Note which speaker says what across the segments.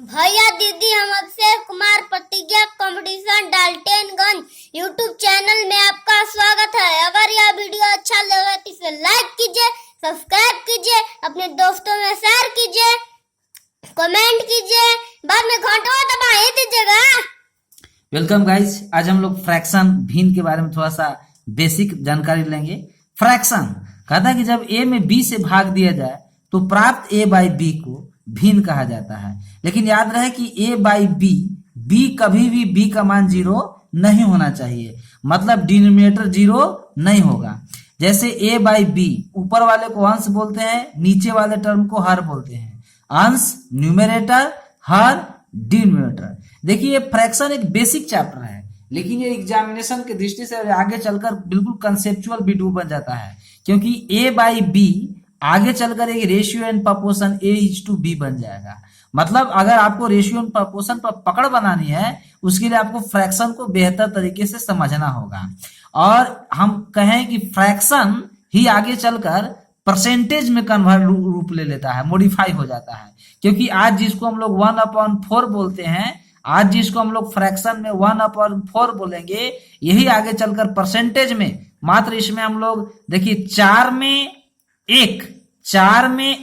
Speaker 1: भैया दीदी, हम अभिषेक कुमार प्रतिज्ञा कंपटीशन डाल्टनगंज यूट्यूब चैनल में आपका स्वागत है। अगर यह वीडियो अच्छा लगे तो इसे लाइक कीजिए, सब्सक्राइब कीजिए, अपने दोस्तों में शेयर कीजिए, कमेंट कीजिए, बाद में घंटा दबा ही दीजिएगा।
Speaker 2: वेलकम गाइस, आज हम लोग फ्रैक्शन भिन्न के बारे में थोड़ा सा बेसिक जानकारी लेंगे। फ्रैक्शन कहता है कि जब ए में बी से भाग दिया जाए तो प्राप्त ए बाई बी को भिन्न कहा जाता है। लेकिन याद रहे कि ए बाई बी, बी कभी भी बी का मान 0 नहीं होना चाहिए, मतलब डिनोमिनेटर 0 नहीं होगा। जैसे ए बाई बी, ऊपर वाले को अंश बोलते हैं, नीचे वाले टर्म को हर बोलते हैं। अंश न्यूमरेटर, हर डिनोमिनेटर। देखिए ये फ्रैक्शन एक बेसिक चैप्टर है, लेकिन ये एग्जामिनेशन की दृष्टि से आगे चलकर बिल्कुल कंसेप्चुअल वीडियो बन जाता है, क्योंकि ए बाई बी आगे चलकर एक रेशियो एंड प्रपोर्शन A:B बन जाएगा। मतलब अगर आपको रेशियो एंड प्रपोर्शन पर पकड़ बनानी है, उसके लिए आपको फ्रैक्शन को बेहतर तरीके से समझना होगा। और हम कहें कि फ्रैक्शन ही आगे चलकर परसेंटेज में कन्वर्ट रूप ले लेता है, मॉडिफाई हो जाता है। क्योंकि आज जिसको हम लोग 1/4 बोलते हैं, आज जिसको हम लोग फ्रैक्शन में 1/4 बोलेंगे, यही आगे चलकर परसेंटेज में, मात्र इसमें हम लोग देखिए 4 में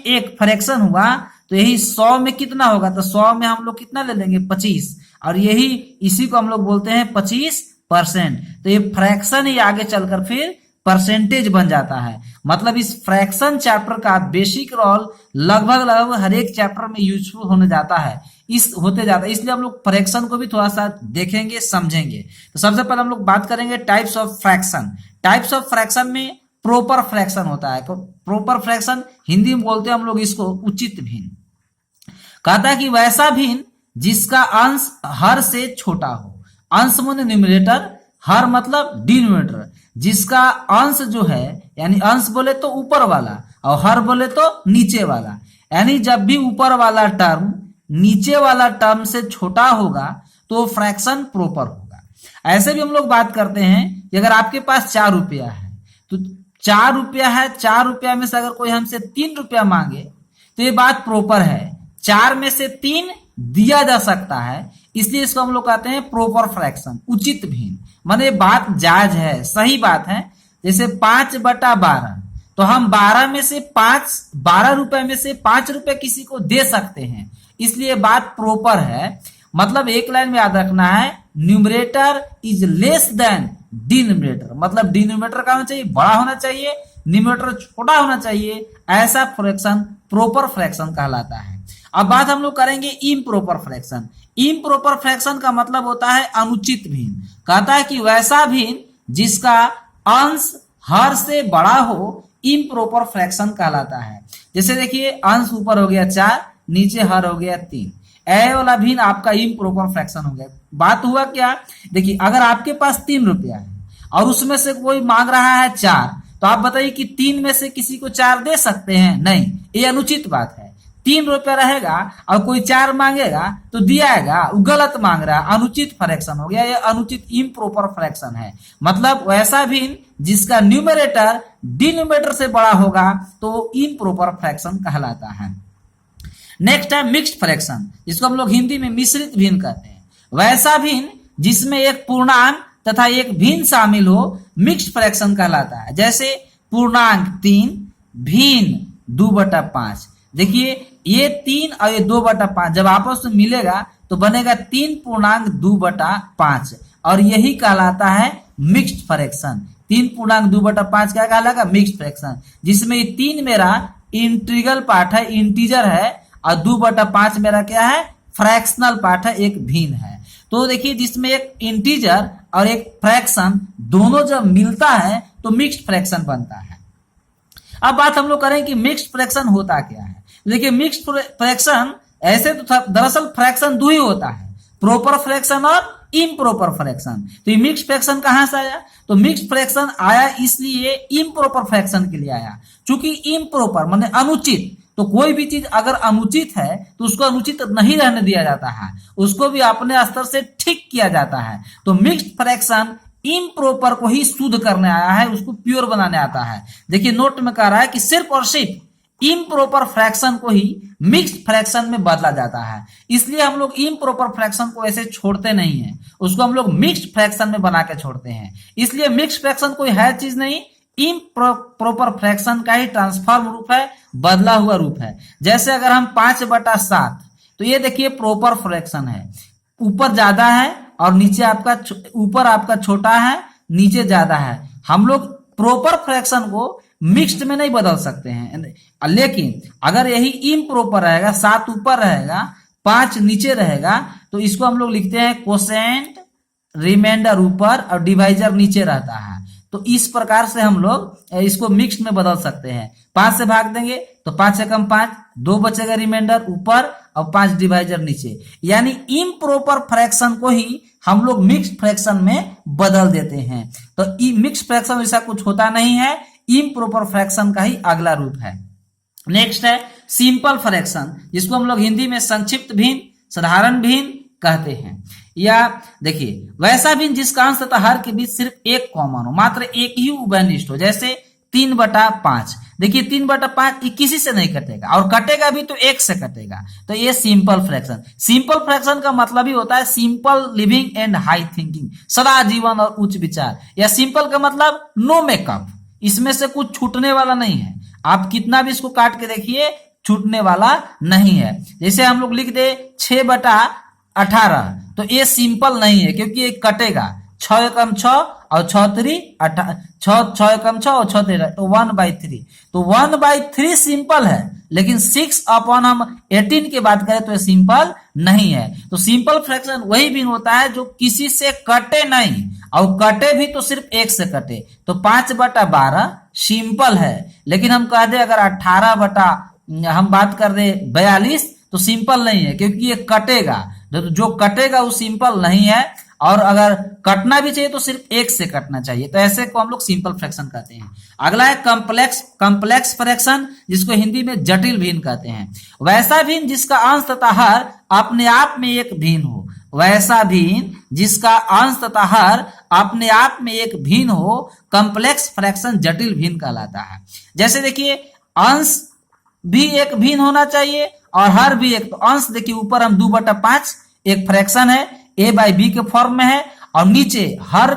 Speaker 2: एक फ्रैक्शन हुआ तो यही 100 में कितना होगा, तो 100 में हम लोग कितना ले लेंगे 25, और यही इसी को हम लोग बोलते हैं 25%। तो ये फ्रैक्शन ही आगे चलकर फिर परसेंटेज बन जाता है। मतलब इस फ्रैक्शन चैप्टर का बेसिक रोल लगभग हर एक चैप्टर में यूजफुल होने जाता है, इसलिए हम लोग फ्रैक्शन को भी थोड़ा सा देखेंगे, समझेंगे। तो सबसे पहले हम लोग बात करेंगे types of fraction. Types of fraction में प्रॉपर फ्रैक्शन होता है। प्रॉपर फ्रैक्शन हिंदी में बोलते हैं हम लोग इसको उचित भिन्न। कहता है कि वैसा भिन्न जिसका अंश हर से छोटा हो। अंश माने न्यूमरेटर, हर मतलब डिनोमिनेटर। जिसका अंश जो है, यानी अंश बोले तो ऊपर वाला और हर बोले तो नीचे वाला, यानी जब भी ऊपर वाला टर्म नीचे वाला टर्म से छोटा होगा तो फ्रैक्शन प्रॉपर होगा। ऐसे भी हम लोग बात करते हैं कि अगर आपके पास 4 रुपया है, तो 4 रुपया है, 4 रुपया में से अगर कोई हमसे 3 रुपया मांगे तो ये बात प्रॉपर है। 4 में से 3 दिया जा सकता है, इसलिए इसको हम लोग कहते हैं प्रॉपर फ्रैक्शन, उचित भिन्न। माने बात जायज है, सही बात है। जैसे 5/12, तो हम 12 में से 12 रुपए में से 5 रुपए किसी को दे सकते हैं, इसलिए बात प्रॉपर है। मतलब एक लाइन में याद रखना है, numerator is less than denominator. मतलब डिनोमिनेटर का होना चाहिए बड़ा होना चाहिए, न्यूमरेटर छोटा होना चाहिए। ऐसा फ्रैक्शन प्रॉपर फ्रैक्शन कहलाता है। अब बात हम लोग करेंगे इम्प्रॉपर फ्रैक्शन। इम्प्रॉपर फ्रैक्शन का मतलब होता है अनुचित भिन्न। कहता है कि वैसा भिन्न जिसका अंश हर से बड़ा हो, इम्प्रॉपर फ्रैक्शन कहलाता है। जैसे देखिए अंश ऊपर हो गया 4, नीचे हर हो गया 3, ए वाला भिन्न आपका इम्प्रॉपर फ्रैक्शन हो गया। बात हुआ क्या, देखिए अगर आपके पास 3 रुपया है और उसमें से कोई मांग रहा है 4, तो आप बताइए कि 3 में से किसी को 4 दे सकते हैं? नहीं, ये अनुचित बात है। 3 रुपया रहेगा और कोई 4 मांगेगा तो दियाएगा, वो गलत मांग रहा है, अनुचित फ्रैक्शन हो गया। ये अनुचित इम्प्रॉपर फ्रैक्शन है। मतलब वैसा भिन्न जिसका न्यूमरेटर डिनोमिनेटर से बड़ा होगा तो इम्प्रॉपर फ्रैक्शन कहलाता है। नेक्स्ट है मिक्स्ड फ्रैक्शन, जिसको हम लोग हिंदी में मिश्रित भिन्न कहते हैं। वैसा भिन्न जिसमें एक पूर्णांक तथा एक भिन्न शामिल हो, मिक्स्ड फ्रैक्शन कहलाता है। जैसे पूर्णांक 3 भिन्न 2/5। देखिए ये 3 और ये 2/5 जब आपस में मिलेगा तो बनेगा 3 पूर्णांक 2/5, और यही कहलाता है मिक्स्ड फ्रैक्शन। 3 पूर्णांक 2/5 क्या कहलाएगा? Mixed fraction. जिसमें ये 3 मेरा इंटीग्रल पार्ट है, इंटीजर है, और 2/5 मेरा क्या है? फ्रैक्शनल पार्ट है, एक भिन्न है। तो देखिए जिसमें एक इंटीजर और एक फ्रैक्शन दोनों जब मिलता है तो मिक्स्ड फ्रैक्शन बनता है। अब बात हम लोग करें कि मिक्स्ड फ्रैक्शन होता क्या है। देखिए मिक्स्ड फ्रैक्शन ऐसे तो दरअसल फ्रैक्शन 2 ही होता है, प्रॉपर फ्रैक्शन और इम्प्रॉपर फ्रैक्शन। तो ये मिक्स्ड फ्रैक्शन कहां से आया? तो मिक्स्ड फ्रैक्शन आया इसलिए इम्प्रॉपर फ्रैक्शन के लिए आया। चूंकि इम्प्रॉपर माने अनुचित, तो कोई भी चीज अगर अनुचित है तो उसको अनुचित नहीं रहने दिया जाता है, उसको भी अपने स्तर से ठीक किया जाता है। तो मिक्स्ड फ्रैक्शन इम्प्रॉपर को ही शुद्ध करने आया है, उसको प्योर बनाने आता है। देखिए नोट में कह रहा है कि सिर्फ और सिर्फ इम्प्रॉपर फ्रैक्शन को ही मिक्स्ड फ्रैक्शन में बदला जाता है। इसलिए हम लोग इम्प्रॉपर फ्रैक्शन को ऐसे छोड़ते नहीं है, उसको हम लोग मिक्स्ड फ्रैक्शन में बना के छोड़ते हैं। इसलिए मिक्स्ड फ्रैक्शन कोई है चीज नहीं, इम्प्रॉपर फ्रैक्शन का ही ट्रांसफॉर्म रूप है, बदला हुआ रूप है। जैसे अगर हम 5/7, तो ये देखिए प्रॉपर फ्रैक्शन है, ऊपर ज्यादा है और नीचे आपका ऊपर आपका छोटा है, नीचे ज्यादा है। हम लोग प्रॉपर फ्रैक्शन को मिक्स्ड में नहीं बदल सकते हैं। लेकिन अगर यही इम्प्रॉपर रहेगा, 7 ऊपर रहेगा 5 नीचे रहेगा, तो इसको हम लोग लिखते हैं कोसेंट, रिमाइंडर ऊपर और डिवाइजर नीचे रहता है। तो इस प्रकार से हम लोग इसको मिक्स्ड में बदल सकते हैं। 5 से भाग देंगे तो 5 से कम 5, 2 बचेगा रिमाइंडर ऊपर और 5 डिवाइजर नीचे। यानी इम्प्रॉपर फ्रैक्शन को ही हम लोग मिक्स्ड फ्रैक्शन में बदल देते हैं। तो मिक्स्ड फ्रैक्शन ऐसा कुछ होता नहीं है, इम्प्रॉपर फ्रैक्शन का ही अगला रूप है। नेक्स्ट है सिंपल फ्रैक्शन, जिसको हम लोग हिंदी में संक्षिप्त भिन्न, साधारण भिन्न कहते हैं। या देखिए वैसा भिन्न जिसका अंश तथा हर के बीच सिर्फ एक कॉमन हो, मात्र एक ही उभयनिष्ठ हो। जैसे 3/5, देखिए 3/5 किसी से नहीं कटेगा और कटेगा भी तो 1 से कटेगा, तो ये सिंपल फ्रैक्शन। सिंपल फ्रैक्शन का मतलब ही होता है simple living and high thinking, सदा जीवन और उच्च विचार। या सिंपल का मतलब नो मेकअप, इसमें से कुछ छूटने वाला नहीं है। आप कितना भी इसको काट के देखिए, छूटने वाला नहीं है। जैसे हम लोग लिख दे 6/18, तो ये सिंपल नहीं है क्योंकि ये कटेगा। 6 कम 6 और 6 3 18, 6 कम 6 और 6 3, तो 1/3। तो 1/3 सिंपल है, लेकिन 6/18 की बात करें तो ये सिंपल नहीं है। तो सिंपल फ्रैक्शन वही भिन्न होता है जो किसी से कटे नहीं, और कटे भी तो सिर्फ 1 से कटे। तो 5/12 सिंपल है, लेकिन हम कह दे अगर 18 हम बात कर दे 42, तो सिंपल नहीं है क्योंकि ये कटेगा। जो कटेगा वो सिंपल नहीं है, और अगर कटना भी चाहिए तो सिर्फ 1 से कटना चाहिए। तो ऐसे को हम लोग सिंपल फ्रैक्शन कहते हैं। अगला है कॉम्प्लेक्स फ्रैक्शन, जिसको हिंदी में जटिल भिन्न कहते हैं। वैसा भिन्न जिसका अंश तथा हर अपने आप में एक भिन्न हो, वैसा भिन्न जिसका अंश तथा हर अपने आप में एक भिन्न हो, कॉम्प्लेक्स फ्रैक्शन जटिल भिन्न कहलाता है। जैसे देखिए अंश भी एक भिन्न होना चाहिए और हर भी एक। तो अंश देखिए ऊपर हम 2/5 एक फ्रैक्शन है, a/b के फॉर्म में है, और नीचे हर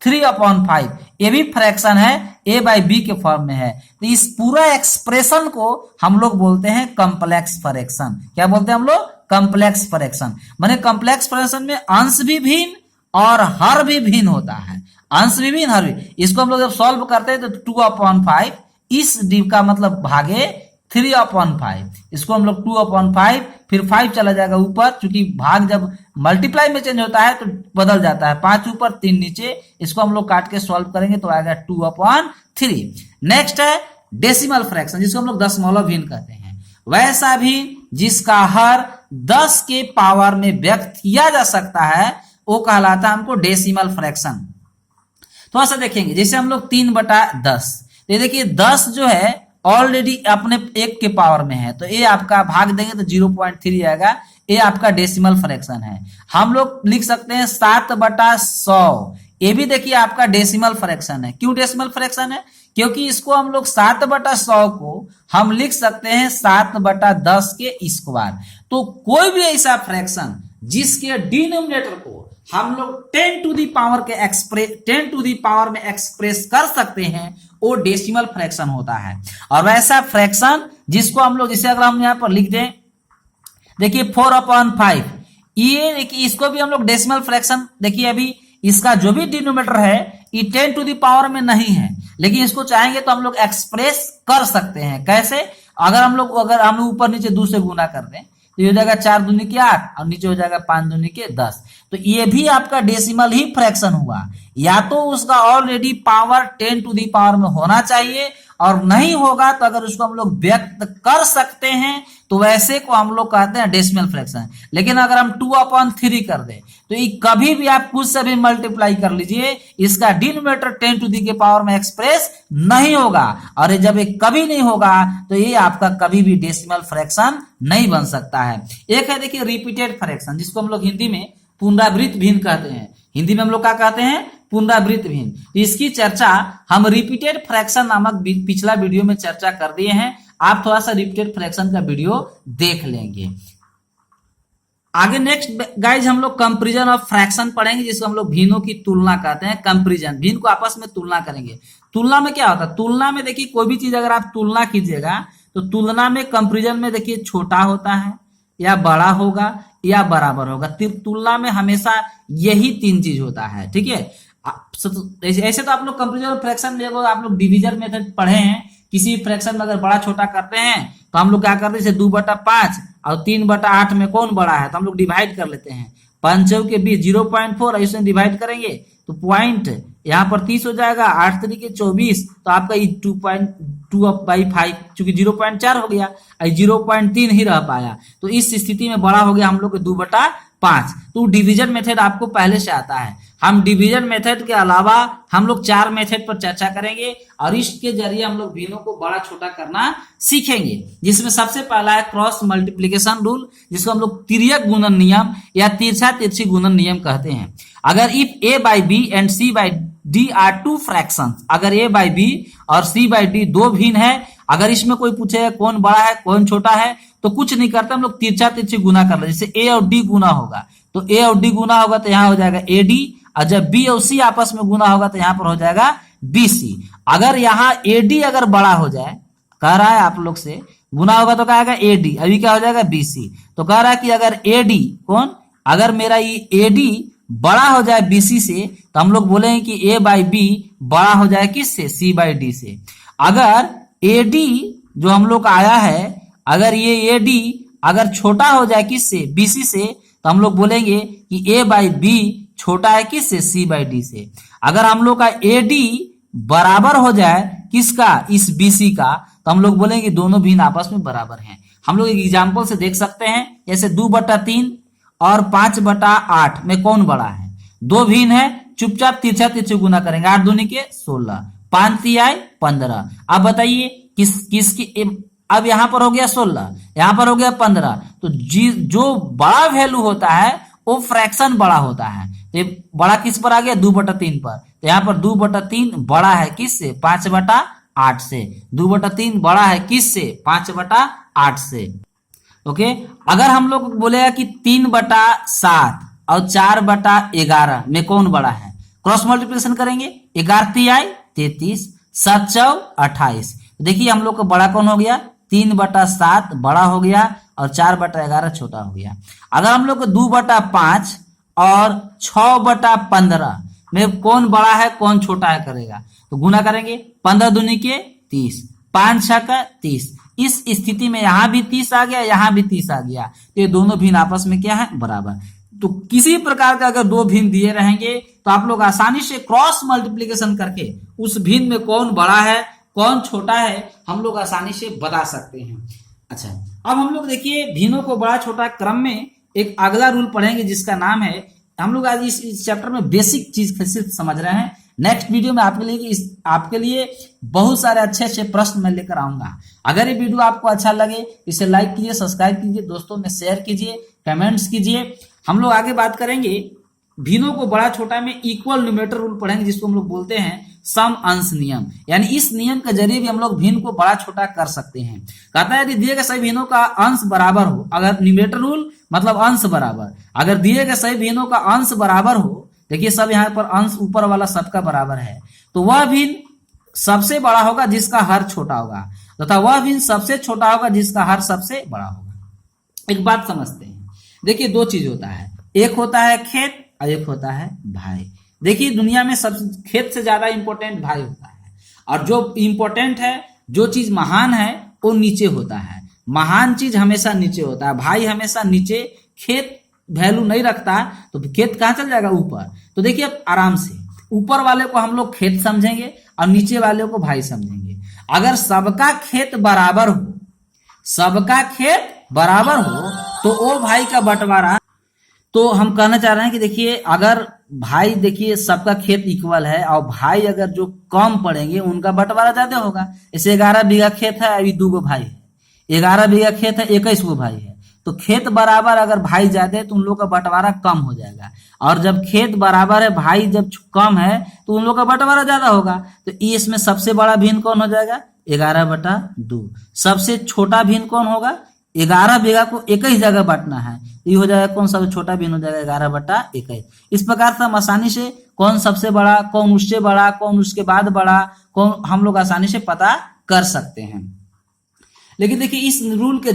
Speaker 2: 3/5 ये भी फ्रैक्शन है, a/b के फॉर्म में है। तो इस पूरा एक्सप्रेशन को हम लोग बोलते हैं कॉम्प्लेक्स फ्रैक्शन। क्या बोलते हैं हम लोग? Complex fraction. माने कॉम्प्लेक्स फ्रैक्शन में अंश भी भिन्न और हर भी भिन्न होता है। अंश भी भिन्न, हर भी। इसको हम लोग जब सॉल्व करते हैं तो 2/5, इस डी का मतलब भागे 3/5, इसको हम लोग 2/5, फिर 5 चला जाएगा ऊपर, क्योंकि भाग जब मल्टीप्लाई में चेंज होता है तो बदल जाता है, 5 ऊपर 3 नीचे। इसको हम लोग काट के सॉल्व करेंगे तो आएगा 2/3। नेक्स्ट है डेसिमल फ्रैक्शन, जिसको हम लोग दशमलव भिन्न कहते हैं। वैसा भी जिसका हर 10 के पावर में व्यक्त किया जा सकता है, वो कहलाता है हमको डेसिमल फ्रैक्शन। तो ऐसा देखेंगे, जैसे हम लोग 3/10, तो ये देखिए 10 जो है ऑलरेडी अपने 1 के पावर में है, तो ये आपका भाग देंगे तो 0.3 आएगा। ये आपका डेसिमल फ्रैक्शन है। हम लोग लिख सकते हैं 7/100, ये भी देखिए आपका डेसिमल फ्रैक्शन है। क्यों डेसिमल फ्रैक्शन है? क्योंकि इसको हम लोग 7/100 को हम लिख सकते हैं 7/10 के स्क्वायर। तो कोई भी ऐसा फ्रैक्शन जिसके डिनोमिनेटर को हम लोग 10 टू दी पावर में एक्सप्रेस कर सकते हैं, वो डेसिमल फ्रैक्शन होता है। और वैसा फ्रैक्शन जिसको हम लोग, जैसे अगर हम यहाँ पर लिख दें, देखिए 4/5, ये देखिए इसको भी हम लोग डेसिमल फ्रैक्शन, देखिए अभी इसका जो भी डिनोमिनेटर है ये 10 टू दी पावर में नहीं है, लेकिन इसको चाहेंगे तो हम लोग एक्सप्रेस कर सकते हैं। कैसे? अगर हम ऊपर नीचे 2 से गुना कर दें तो ये हो जाएगा 4 दूनी के 8 और नीचे हो जाएगा 5 दूनी के 10। तो ये भी आपका डेसिमल ही फ्रैक्शन हुआ। या तो उसका already power 10 to the power में होना चाहिए, और नहीं होगा तो अगर उसको हम लोग व्यक्त कर सकते हैं तो वैसे को हम लोग कहते हैं डेसिमल फ्रैक्शन। लेकिन अगर हम 2/3 कर दें तो ये कभी भी आप कुछ से भी मल्टीप्लाई कर लीजिए, इसका डिनोमिनेटर 10 टू दी के पावर में एक्सप्रेस नहीं होगा, और जब ये कभी नहीं होगा तो ये आपका कभी भी डेसिमल फ्रैक्शन नहीं बन सकता है। एक है देखिए रिपीटेड फ्रैक्शन, जिसको हम लोग हिंदी में पुनरावृत्त भिन्न कहते हैं। हिंदी में हम लोग क्या कहते हैं? पुनरावृत्त भिन्न। तो इसकी चर्चा हम रिपीटेड फ्रैक्शन नामक पिछला वीडियो में चर्चा कर दिए हैं। आप थोड़ा सा रिपीटेड फ्रैक्शन का वीडियो देख लेंगे। आगे नेक्स्ट गाइज हम लोग कंपैरिजन ऑफ फ्रैक्शन पढ़ेंगे, जिसको हम लोग भिन्नों की तुलना कहते हैं। कंपैरिजन, भिन्न को आपस में तुलना करेंगे। तुलना में क्या होता है? तुलना में देखिए कोई भी चीज अगर आप तुलना कीजिएगा तो तुलना में कंपैरिजन में देखिए छोटा होता है या बड़ा होगा या बराबर होगा। तुलना में हमेशा यही तीन चीज होता है, ठीक है। ऐसे तो आप लोग कंपैरिजन ऑफ फ्रैक्शन में आप लोग डिवीजन मेथड पढ़े हैं। किसी फ्रैक्शन में अगर बड़ा छोटा करते हैं तो हम लोग क्या करते हैं, जैसे 2/5 और 3/8 में कौन बड़ा है तो हम लोग डिवाइड कर लेते हैं। 5 के बीच 0.4 ऐसे डिवाइड करेंगे तो पॉइंट यहाँ पर 30 हो जाएगा, 8 तरीके 24, तो आपका 2.2/5 चूंकि 0.4 हो गया, 0.3 ही रह पाया, तो इस स्थिति में बड़ा हो गया हम लोग 2/5। तो डिवीजन मेथड आपको पहले से आता है। हम डिवीजन मेथड के अलावा हम लोग 4 मेथड पर चर्चा करेंगे और इसके जरिए हम लोग भिन्नों को बड़ा छोटा करना सीखेंगे, जिसमें सबसे पहला है क्रॉस मल्टीप्लिकेशन रूल, जिसको हम लोग तिर्यक गुणन नियम या तिरछा तिरछी गुणन नियम कहते हैं। अगर if a by b and c by d are two fractions, अगर a by b और c by d दो भिन्न है, अगर इसमें कोई पूछे कौन बड़ा है कौन छोटा है तो कुछ नहीं करते, हम लोग तिरछा तिरछी गुना कर ले। जैसे a और d गुना होगा तो a और d गुना होगा तो यहाँ हो जाएगा ad, और जब b और c आपस में गुना होगा तो यहाँ पर हो जाएगा bc। अगर यहाँ ad अगर बड़ा हो जाए, कह रहा है आप लोग से गुना होगा तो क्या आएगा ad, अभी क्या हो जाएगा bc। तो कह रहा है कि अगर ad कौन, अगर मेरा ये ad बड़ा हो जाए bc से तो हम लोग बोलेंगे कि a by b बड़ा हो जाए किससे, c by d से। अगर ad जो हम लोग का आया है, अगर ये ad अगर छोटा हो जाए किससे, bc से, तो हम लोग बोलेंगे कि a by b छोटा है किससे, c by d से। अगर हम लोग का ad बराबर हो जाए किसका, इस bc का, तो हम लोग बोलेंगे दोनों भिन्न आपस में बराबर हैं। हम लोग एक एग्जाम्पल से देख सकते हैं, जैसे 2/3 और 5/8 में कौन बड़ा है, दो भिन्न है, चुपचाप तिरछा तिरछी गुना करेंगे, 8 दूनी के 16, 5 तिहाई 15। अब बताइए किसकी, अब यहाँ पर हो गया 16, यहाँ पर हो गया 15, तो जो बड़ा वैल्यू होता है वो फ्रैक्शन बड़ा होता है। तो ये बड़ा किस पर आ गया, 2/3 पर, तो यहाँ पर 2/3 बड़ा है किससे, 5/8 से। 2/3 बड़ा है किससे, 5/8 से। ओके, अगर हम लोग बोलेगा कि 3/7 और 4/11 में कौन बड़ा है, क्रॉस मल्टीप्लिकेशन करेंगे, 11 तिहाई 33, 7 चौ 28। देखिए हम लोग का बड़ा कौन हो गया, 3/7 बड़ा हो गया और 4/11 छोटा हो गया। अगर हम लोग को 2/5 और 6/15 में कौन बड़ा है कौन छोटा है करेगा, तो गुना करेंगे, 15 दूनी के 30, 5 6 का 30। इस स्थिति में यहां भी 30 आ गया, यहां भी 30 आ गया, तो ये दोनों भिन्न आपस में क्या है, बराबर। तो किसी प्रकार का अगर दो भिन्न दिए रहेंगे तो आप लोग आसानी से क्रॉस मल्टीप्लिकेशन करके उस भिन्न में कौन बड़ा है कौन छोटा है हम लोग आसानी से बता सकते हैं। अच्छा, अब हम लोग देखिए भिन्नों को बड़ा छोटा क्रम में एक अगला रूल पढ़ेंगे, जिसका नाम है, हम लोग आज इस चैप्टर में बेसिक चीज सिर्फ समझ रहे हैं। नेक्स्ट वीडियो में आपके लिए बहुत सारे अच्छे अच्छे प्रश्न मैं लेकर आऊंगा। अगर ये वीडियो आपको अच्छा लगे इसे लाइक कीजिए, सब्सक्राइब कीजिए, दोस्तों में शेयर कीजिए, कमेंट्स कीजिए। हम लोग आगे बात करेंगे भिन्नों को बड़ा छोटा में इक्वल न्यूमरेटर रूल पढ़ेंगे, जिसको हम लोग बोलते हैं सम अंश नियम। यानी इस नियम के जरिए भी हम लोग भिन्न को बड़ा छोटा कर सकते हैं। कहता है यदि दिए गए सभी भिन्नों का अंश बराबर हो, अगर न्यूमरेटर रूल मतलब अंश बराबर, अगर दिए गए सभी भिन्नों का अंश बराबर हो, देखिए सब यहाँ पर अंश ऊपर वाला सबका बराबर है, तो वह भिन्न सबसे बड़ा होगा जिसका हर छोटा होगा, तथा वह भिन्न सबसे छोटा होगा जिसका हर सबसे बड़ा होगा। एक बात समझते हैं, देखिए दो चीज होता है, एक होता है खेत और एक होता है भाई। देखिए दुनिया में सब खेत से ज्यादा इंपॉर्टेंट भाई होता है, और जो इंपॉर्टेंट है, जो चीज महान है वो नीचे होता है। महान चीज हमेशा नीचे होता है, भाई हमेशा नीचे। खेत वैल्यू नहीं रखता तो खेत कहाँ चल जाएगा, ऊपर। तो देखिए आराम से ऊपर वाले को हम लोग खेत समझेंगे और नीचे वाले को भाई समझेंगे। अगर सबका खेत बराबर हो, सबका खेत बराबर हो तो वो भाई का बंटवारा, तो हम कहना चाह रहे हैं कि देखिए अगर भाई, देखिए सबका खेत इक्वल है और भाई अगर जो कम पड़ेंगे उनका बंटवारा ज्यादा होगा। जैसे 11 बीघा खेत है, अभी 2 भाई है, 11 बीघा खेत है, 21 भाई है, तो खेत बराबर अगर भाई ज्यादा है तो उन लोग का बंटवारा कम हो जाएगा। और जब खेत बराबर है, भाई जब कम है तो उन लोग का बंटवारा ज्यादा होगा। तो इसमें सबसे बड़ा भिन्न कौन हो जाएगा, 11/2। सबसे छोटा भिन्न कौन होगा? 11 बीघा को 21 जगह बांटना है, तो ये हो जाएगा कौन सबसे छोटा भिन्न हो जाएगा 11/21। इस प्रकार से हम आसानी से कौन सबसे बड़ा, कौन उससे बड़ा, कौन उसके बाद बड़ा, कौन हम लोग आसानी से पता कर सकते हैं। लेकिन देखिए इस रूल के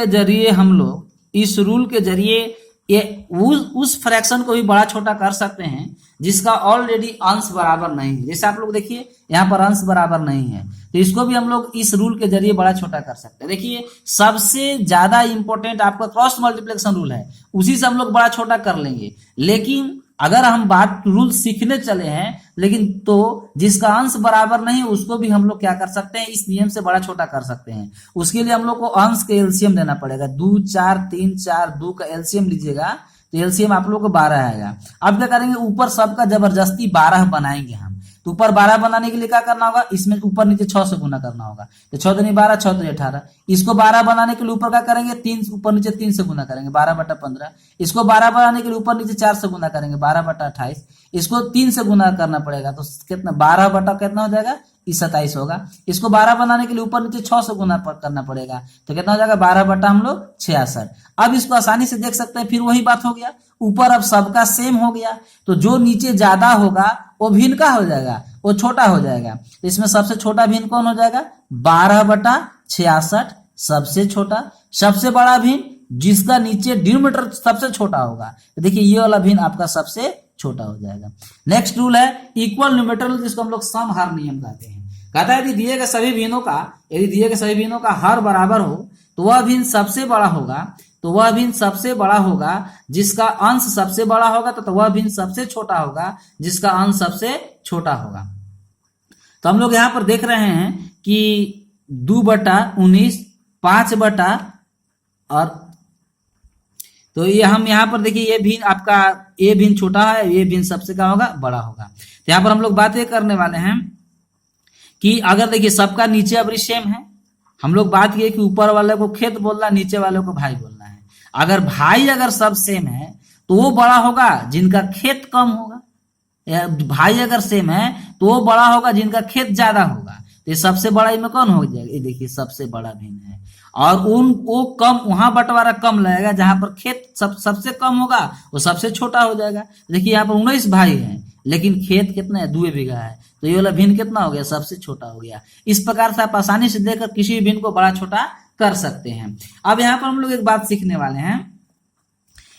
Speaker 2: जरिए हम लोग इस रूल के जरिए ये उस फ्रैक्शन को भी बड़ा छोटा कर सकते हैं जिसका ऑलरेडी अंश बराबर नहीं है। जैसे आप लोग देखिए यहाँ पर अंश बराबर नहीं है, तो इसको भी हम लोग इस रूल के जरिए बड़ा छोटा कर सकते हैं। देखिए सबसे ज्यादा इंपॉर्टेंट आपका क्रॉस मल्टीप्लिकेशन रूल है, उसी से हम लोग बड़ा छोटा कर लेंगे। लेकिन अगर हम बात रूल सीखने चले हैं, लेकिन तो जिसका अंश बराबर नहीं उसको भी हम लोग क्या कर सकते हैं, इस नियम से बड़ा छोटा कर सकते हैं। उसके लिए हम लोग को अंश के एलसीएम देना पड़ेगा। 2 4 3 4 2 का एलसीएम लीजिएगा तो एलसीएम आप लोग को 12 आएगा। अब क्या करेंगे, ऊपर सबका जबरदस्ती 12 बनाएंगे हम। तो ऊपर 12 बनाने के लिए क्या करना होगा, इसमें ऊपर नीचे 6 से गुना करना होगा। तो 6 दूनी 12, 6 दूनी 18। इसको 12 बनाने के लिए ऊपर क्या करेंगे, 3 ऊपर नीचे 3 से गुना करेंगे, 12/15। इसको 12 बनाने के लिए ऊपर नीचे 4 से गुना करेंगे, 12/28। इसको 3 से गुना करना पड़ेगा, तो कितना 12 बटा कितना हो जाएगा, 27 होगा। इसको 12 बनाने के लिए ऊपर नीचे 6 से गुना करना पड़ेगा, तो कितना हो जाएगा 12 बटा हम लोग 66। अब इसको आसानी से देख सकते हैं, फिर वही बात हो गया, ऊपर अब सबका सेम हो गया, तो जो नीचे ज्यादा होगा वो भिन्न का हो जाएगा, वो छोटा हो जाएगा। इसमें सबसे छोटा भिन्न कौन हो जाएगा, 12/66 सबसे छोटा। सबसे बड़ा भिन्न जिसका नीचे डिनोमिनेटर सबसे छोटा होगा, तो देखिए ये वाला भिन्न आपका सबसे छोटा हो जाएगा। नेक्स्ट रूल है इक्वल न्यूमेरेटर रूल, जिसको हम लोग सम हर नियम कहते हैं। कहता है यदि दिए गए सभी भिन्नों का हर बराबर हो तो वह भिन्न सबसे बड़ा होगा, जिसका अंश सबसे बड़ा होगा, तो वह भिन्न सबसे छोटा होगा जिसका अंश सबसे छोटा होगा। तो हम लोग यहाँ पर देख रहे हैं कि 2/19 5 और तो ये हम यहाँ पर देखिए ये भिन्न आपका ये भिन्न छोटा है, ये भिन्न सबसे क्या होगा, बड़ा होगा। तो यहाँ पर हम लोग बातें करने वाले हैं कि अगर देखिए सबका नीचे अवधि सेम है, हम लोग बात किए कि ऊपर वाले को खेत बोलना, नीचे वाले को भाई बोलना है। अगर भाई अगर सब सेम है तो वो बड़ा होगा जिनका खेत कम होगा, भाई अगर सेम है तो वो बड़ा होगा जिनका खेत ज्यादा होगा। तो ये सबसे बड़ा इनमें कौन हो जाएगा, ये देखिए सबसे बड़ा भिन्न है। और वो कम वहां बंटवारा कम लगेगा जहां पर खेत सबसे कम होगा, वो सबसे छोटा हो जाएगा। देखिए यहाँ पर 19 भाई हैं लेकिन खेत कितना है, 2 बीघा है, तो ये वाला भिन्न कितना हो गया, सबसे छोटा हो गया। इस प्रकार से आप आसानी से देखकर किसी भी भिन्न को बड़ा छोटा कर सकते हैं। अब यहाँ पर हम लोग एक बात सीखने वाले हैं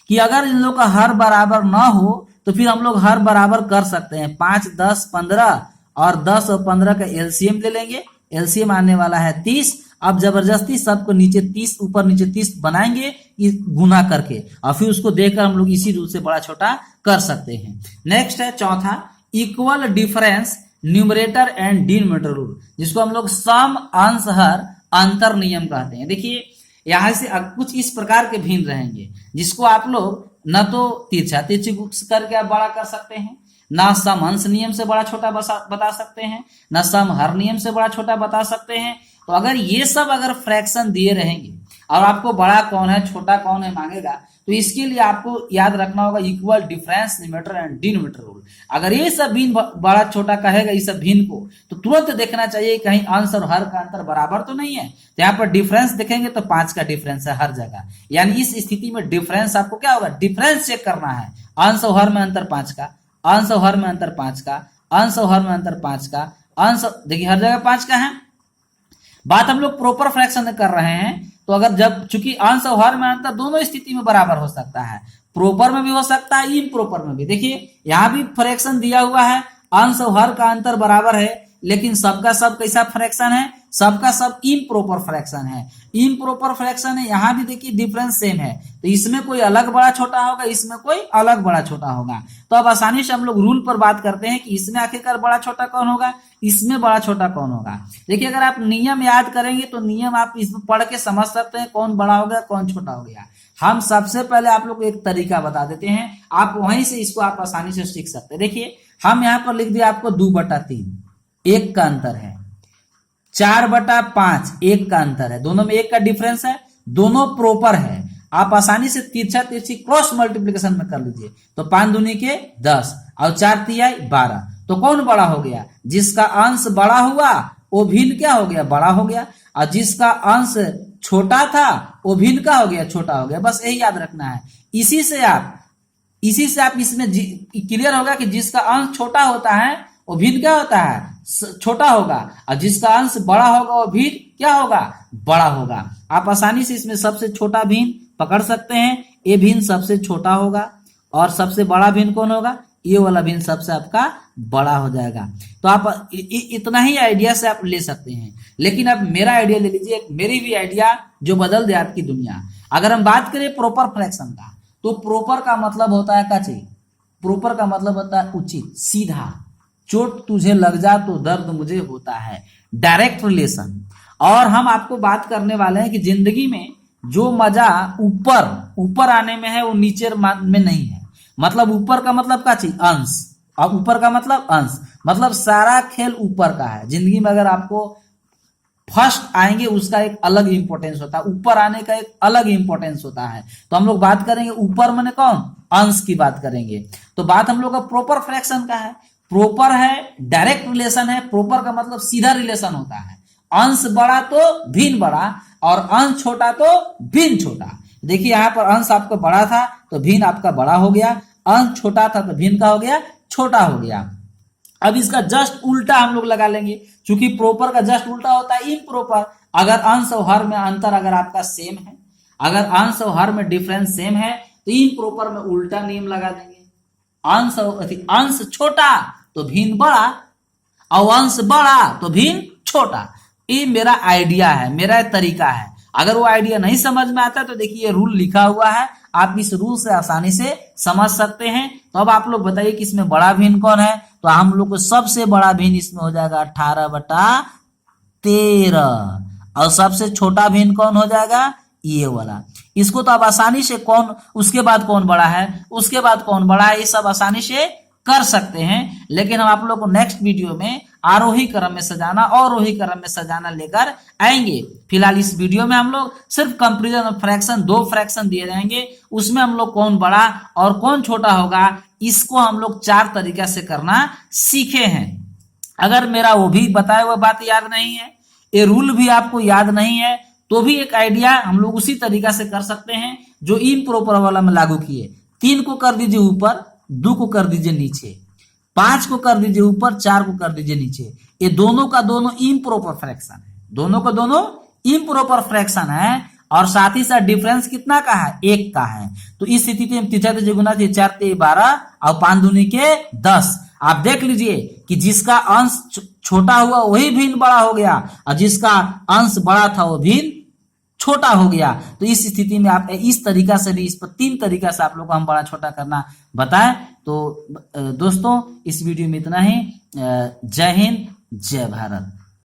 Speaker 2: कि अगर इन लोग का हर बराबर ना हो तो फिर हम लोग हर बराबर कर सकते हैं। 5 10 15 और 10 और 15 का एलसीएम ले लेंगे, एलसीएम आने वाला है 30। अब जबरदस्ती सबको नीचे 30 ऊपर नीचे 30 बनाएंगे गुना करके, और फिर उसको देखकर हम लोग इसी रूल से बड़ा छोटा कर सकते हैं। नेक्स्ट है चौथा equal difference numerator and denominator rule, जिसको हम लोग सम अंश हर अंतर नियम कहते हैं। देखिए यहाँ से कुछ इस प्रकार के भिन्न रहेंगे जिसको आप लोग न तो तिरछा तिरछी करके आप बड़ा कर सकते हैं, ना सम अंश नियम से बड़ा छोटा बता सकते हैं, ना सम हर नियम से बड़ा छोटा बता सकते हैं। तो अगर ये सब अगर फ्रैक्शन दिए रहेंगे और आपको बड़ा कौन है छोटा कौन है मांगेगा, तो इसके लिए आपको याद रखना होगा equal difference numerator and denominator rule. अगर ये सब भिन्न बड़ा छोटा कहेगा इस सब भिन्न को, तो तुरंत देखना चाहिए कहीं अंश और हर का अंतर बराबर तो नहीं है। तो यहाँ पर डिफरेंस देखेंगे तो 5 का डिफरेंस है हर जगह, यानी इस स्थिति में डिफरेंस आपको क्या होगा, डिफरेंस चेक करना है। अंश और हर में अंतर 5 का, अंश और हर में अंतर 5 का, अंश और हर में अंतर 5 का, अंश देखिए हर जगह 5 का है। बात हम लोग प्रॉपर फ्रैक्शन कर रहे हैं, तो अगर जब चूंकि अंश और हर में अंतर दोनों स्थिति में बराबर हो सकता है, प्रॉपर में भी हो सकता है इम्प्रॉपर में भी। देखिए यहाँ भी फ्रैक्शन दिया हुआ है, अंश और हर का अंतर बराबर है, लेकिन सबका सब कैसा फ्रैक्शन है, सबका सब इम्प्रॉपर फ्रैक्शन है। इम्प्रॉपर फ्रैक्शन है, यहाँ भी देखिए डिफरेंस सेम है, तो इसमें कोई अलग बड़ा छोटा होगा, इसमें कोई अलग बड़ा छोटा होगा। तो अब आसानी से हम लोग रूल पर बात करते हैं कि इसमें आखिरकार बड़ा छोटा कौन होगा, इसमें बड़ा छोटा कौन होगा। देखिए अगर आप नियम याद करेंगे तो नियम आप इसमें पढ़ के समझ सकते हैं कौन बड़ा हो गया कौन छोटा हो गया। हम सबसे पहले आप लोग को एक तरीका बता देते हैं, आप वहीं से इसको आप आसानी से सीख सकते हैं। देखिए हम यहाँ पर लिख दिया आपको 2/3 1 का अंतर है, 4/5 1 का अंतर है, दोनों में 1 का डिफरेंस है, दोनों प्रॉपर है। आप आसानी से तिरछा तिरछी क्रॉस मल्टीप्लिकेशन में कर लीजिए, तो 5 दूनी के 10 और 4 तिहाई 12। तो कौन बड़ा हो गया, जिसका अंश बड़ा हुआ वो भिन्न क्या हो गया, बड़ा हो गया, और जिसका अंश छोटा था वो भिन्न क्या हो गया, छोटा हो गया। बस यही याद रखना है। इसी से आप इसमें क्लियर होगा कि जिसका अंश छोटा होता है वो भिन्न क्या होता है, छोटा होगा, और जिसका अंश बड़ा होगा वो भिन्न क्या होगा, बड़ा होगा। आप आसानी से इसमें सबसे छोटा भिन्न पकड़ सकते हैं, ये भिन्न सबसे छोटा होगा, और सबसे बड़ा भिन्न कौन होगा, ये वाला भिन्न सबसे आपका बड़ा हो जाएगा। तो आप इतना ही आइडिया से आप ले सकते हैं। लेकिन अब मेरा आइडिया ले लीजिए, मेरी भी आइडिया जो बदल दे आपकी दुनिया। अगर हम बात करें प्रॉपर फ्रैक्शन का, तो प्रॉपर का मतलब होता है काची, प्रॉपर का मतलब होता है उचित, सीधा। चोट तुझे लग जा तो दर्द मुझे होता है, डायरेक्ट रिलेशन। और हम आपको बात करने वाले हैं कि जिंदगी में जो मजा ऊपर आने में है वो नीचे में नहीं है। मतलब ऊपर का मतलब क्या चीज, अंश, और ऊपर का मतलब अंश, मतलब सारा खेल ऊपर का है। जिंदगी में अगर आपको फर्स्ट आएंगे उसका एक अलग इंपॉर्टेंस होता है, ऊपर आने का एक अलग इंपॉर्टेंस होता है। तो हम लोग बात करेंगे ऊपर माने कौन, अंश की बात करेंगे। तो बात हम लोग का प्रॉपर फ्रैक्शन का है। प्रॉपर है डायरेक्ट रिलेशन है, प्रॉपर का मतलब सीधा रिलेशन होता है। अंश बड़ा तो भिन्न बड़ा, और अंश छोटा तो भिन्न छोटा। देखिए यहाँ पर अंश आपका बड़ा था तो भिन्न आपका बड़ा हो गया, अंश छोटा था तो भिन्न का हो गया, छोटा हो गया। अब इसका जस्ट उल्टा हम लोग लगा लेंगे, क्योंकि प्रॉपर का जस्ट उल्टा होता है इम्प्रॉपर। अगर अंश और हर में अंतर अगर आपका सेम है, अगर अंश और हर में डिफरेंस सेम है, तो इम्प्रॉपर में उल्टा नियम लगा देंगे। अंश छोटा तो भिन्न बड़ा, और अंश बड़ा तो भिन्न छोटा। ये मेरा आइडिया है, मेरा तरीका है। अगर वो आइडिया नहीं समझ में आता तो देखिए रूल लिखा हुआ है, आप इस रूल से आसानी से समझ सकते हैं। तो अब आप लोग बताइए कि इसमें बड़ा भिन्न कौन है। तो हम लोग को सबसे बड़ा भिन्न इसमें हो जाएगा 18/13, और सबसे छोटा भिन्न कौन हो जाएगा, ये वाला। इसको तो आप आसानी से कौन, उसके बाद कौन बड़ा है, उसके बाद कौन बड़ा है, ये सब आसानी से कर सकते हैं। लेकिन हम आप लोग को नेक्स्ट वीडियो में आरोही क्रम में सजाना और अवरोही क्रम में सजाना लेकर आएंगे। फिलहाल इस वीडियो में हम लोग सिर्फ कंपैरिजन और फ्रैक्शन, 2 फ्रैक्शन दिए जाएंगे, उसमें हम लोग कौन बड़ा और कौन छोटा होगा, इसको हम लोग 4 तरीका से करना सीखे हैं। अगर मेरा वो भी बताया हुआ बात याद नहीं है, ये रूल भी आपको याद नहीं है, तो भी एक आइडिया हम लोग उसी तरीका से कर सकते हैं जो इम्प्रॉपर वाला में लागू किए। 3 को कर दीजिए ऊपर, 2 को कर दीजिए नीचे, 5 को कर दीजिए ऊपर, 4 को कर दीजिए नीचे। ये दोनों का दोनों इम्प्रॉपर फ्रैक्शन है, दोनों का दोनों इम्प्रॉपर फ्रैक्शन है, और साथ ही साथ डिफरेंस कितना का है, 1 का है। तो इस स्थिति में 3 गुना 4 12 और 5 दूनी के 10। आप देख लीजिए कि जिसका अंश छोटा हुआ वही भिन्न बड़ा हो गया, और जिसका अंश बड़ा था वो भिन्न छोटा हो गया। तो इस स्थिति में आप इस तरीका से भी, इस पर 3 तरीका से आप लोग को हम बड़ा छोटा करना बताएं। तो दोस्तों इस वीडियो में इतना ही। जय हिंद, जय भारत।